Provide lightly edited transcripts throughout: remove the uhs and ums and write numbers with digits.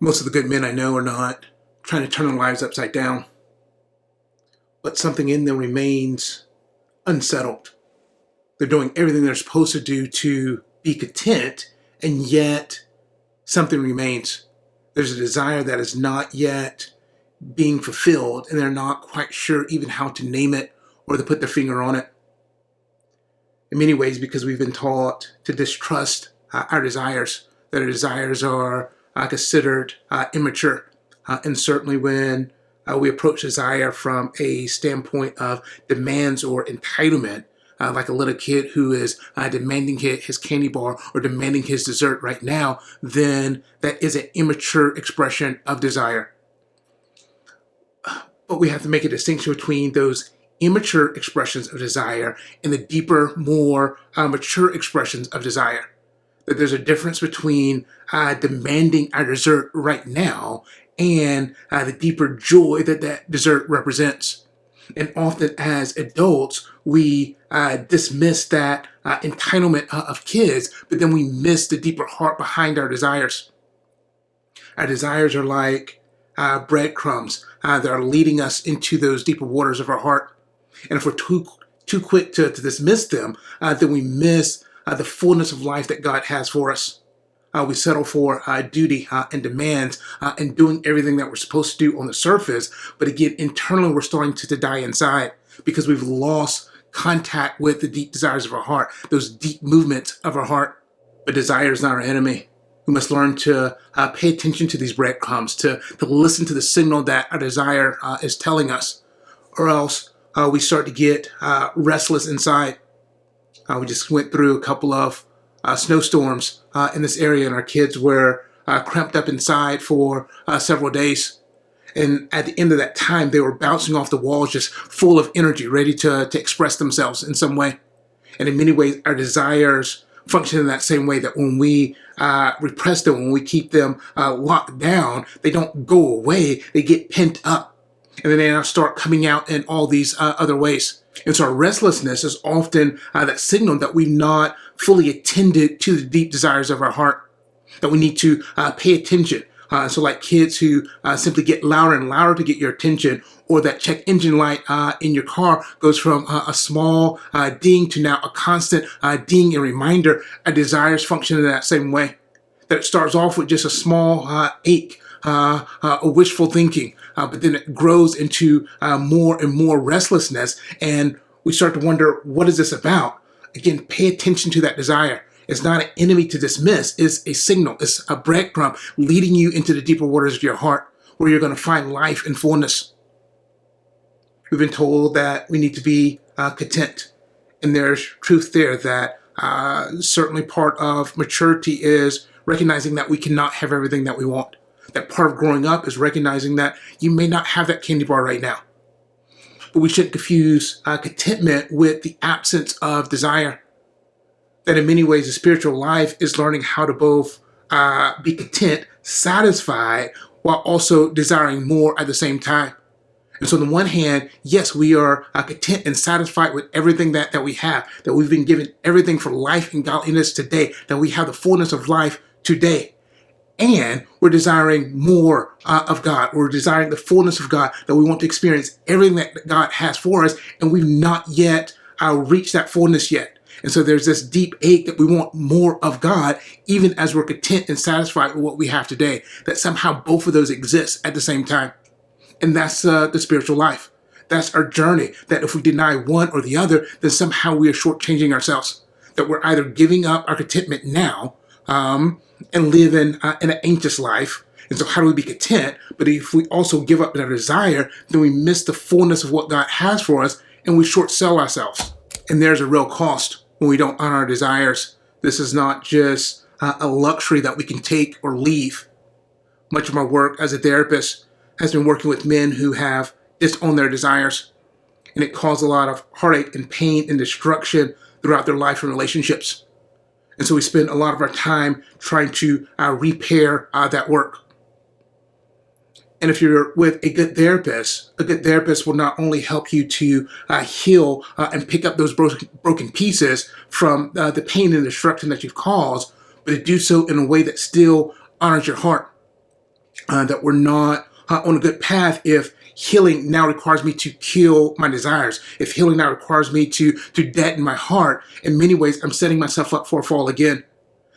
Most of the good men I know are not trying to turn their lives upside down, but something in them remains unsettled. They're doing everything they're supposed to do to be content, and yet something remains. There's a desire that is not yet being fulfilled, and they're not quite sure even how to name it or to put their finger on it. In many ways, because we've been taught to distrust our desires, that our desires are considered immature. And certainly when we approach desire from a standpoint of demands or entitlement, like a little kid who is demanding his candy bar or demanding his dessert right now, then that is an immature expression of desire. But we have to make a distinction between those immature expressions of desire and the deeper, more mature expressions of desire. That there's a difference between demanding our dessert right now and the deeper joy that that dessert represents. And often as adults, we dismiss that entitlement of kids, but then we miss the deeper heart behind our desires. Our desires are like breadcrumbs that are leading us into those deeper waters of our heart. And if we're too quick to dismiss them, then we miss the fullness of life that God has for us. We settle for duty and demands and doing everything that we're supposed to do on the surface. But again, internally, we're starting to die inside because we've lost contact with the deep desires of our heart, those deep movements of our heart. But desire is not our enemy. We must learn to pay attention to these breadcrumbs, to listen to the signal that our desire is telling us, or else we start to get restless inside. We just went through a couple of snowstorms in this area, and our kids were cramped up inside for several days. And at the end of that time, they were bouncing off the walls, just full of energy, ready to express themselves in some way. And in many ways, our desires function in that same way, that when we repress them, when we keep them locked down, they don't go away, they get pent up. And then they now start coming out in all these other ways. And so our restlessness is often that signal that we've not fully attended to the deep desires of our heart, that we need to pay attention. So like kids who simply get louder and louder to get your attention, or that check engine light in your car goes from a small ding to now a constant ding and reminder. Our desires function in that same way, that it starts off with just a small ache, a wishful thinking, but then it grows into more and more restlessness, and we start to wonder, what is this about? Again, pay attention to that desire. It's not an enemy to dismiss. It's a signal. It's a breadcrumb leading you into the deeper waters of your heart, where you're going to find life and fullness. We've been told that we need to be content, and there's truth there, that certainly part of maturity is recognizing that we cannot have everything that we want. That part of growing up is recognizing that you may not have that candy bar right now. But we shouldn't confuse contentment with the absence of desire. That in many ways, the spiritual life is learning how to both be content, satisfied, while also desiring more at the same time. And so on the one hand, yes, we are content and satisfied with everything that we have, that we've been given everything for life and godliness today, that we have the fullness of life today. And we're desiring more of God. We're desiring the fullness of God, that we want to experience everything that God has for us, and we've not yet reached that fullness yet. And so there's this deep ache that we want more of God, even as we're content and satisfied with what we have today, that somehow both of those exist at the same time. And that's the spiritual life. That's our journey, that if we deny one or the other, then somehow we are shortchanging ourselves, that we're either giving up our contentment now and live in an anxious life. And so how do we be content? But if we also give up our desire, then we miss the fullness of what God has for us, and we short sell ourselves. And there's a real cost when we don't honor our desires. This is not just a luxury that we can take or leave. Much of my work as a therapist has been working with men who have disowned their desires, and it caused a lot of heartache and pain and destruction throughout their life and relationships. And so we spend a lot of our time trying to repair that work. And if you're with a good therapist will not only help you to heal and pick up those broken pieces from the pain and destruction that you've caused, but to do so in a way that still honors your heart. that we're not on a good path if healing now requires me to kill my desires. If healing now requires me to deaden my heart, in many ways, I'm setting myself up for a fall again.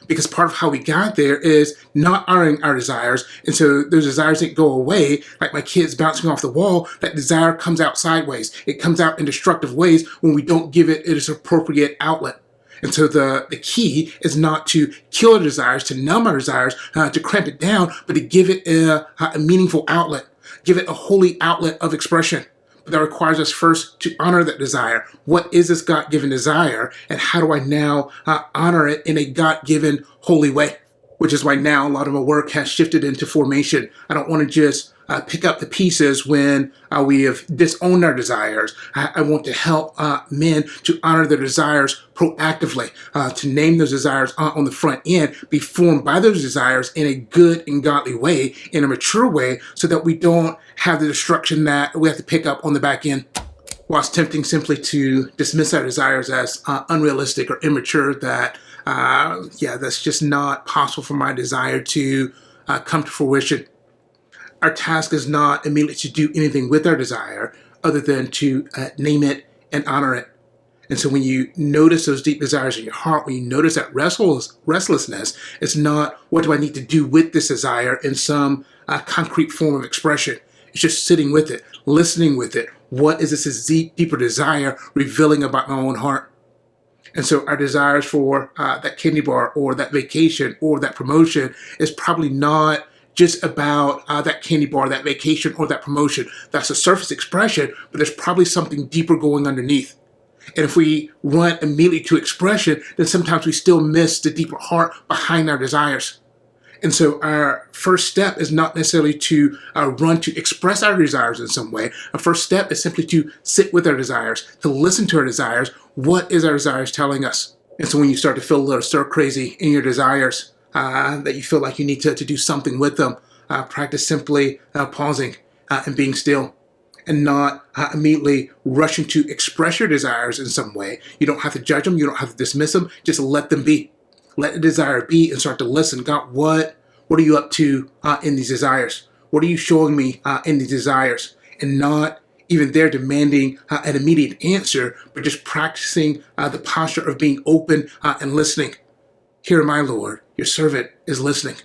Because part of how we got there is not honoring our desires. And so those desires didn't go away, like my kids bouncing off the wall. That desire comes out sideways. It comes out in destructive ways when we don't give it its appropriate outlet. And so the key is not to kill our desires, to numb our desires, to cramp it down, but to give it a meaningful outlet, give it a holy outlet of expression. But that requires us first to honor that desire. What is this God-given desire, and how do I now honor it in a God-given holy way? Which is why now a lot of my work has shifted into formation. I don't want to just pick up the pieces when we have disowned our desires. I want to help men to honor their desires proactively, to name those desires on the front end, be formed by those desires in a good and godly way, in a mature way, so that we don't have the destruction that we have to pick up on the back end. While it's tempting simply to dismiss our desires as unrealistic or immature, that's just not possible for my desire to come to fruition. Our task is not immediately to do anything with our desire other than to name it and honor it. And so when you notice those deep desires in your heart, when you notice that restlessness, it's not, what do I need to do with this desire in some concrete form of expression? It's just sitting with it, listening with it. What is this deeper desire revealing about my own heart? And so our desires for that candy bar or that vacation or that promotion is probably not just about that candy bar, that vacation, or that promotion. That's a surface expression, but there's probably something deeper going underneath. And if we run immediately to expression, then sometimes we still miss the deeper heart behind our desires. And so our first step is not necessarily to run to express our desires in some way. Our first step is simply to sit with our desires, to listen to our desires. What is our desires telling us? And so when you start to feel a little stir crazy in your desires, that you feel like you need to do something with them, practice simply pausing and being still, and not immediately rushing to express your desires in some way. You don't have to judge them. You don't have to dismiss them. Just let them be. Let the desire be and start to listen. God, what are you up to in these desires? What are you showing me in these desires? And not even there demanding an immediate answer, but just practicing the posture of being open and listening. Here am I, Lord. Your servant is listening.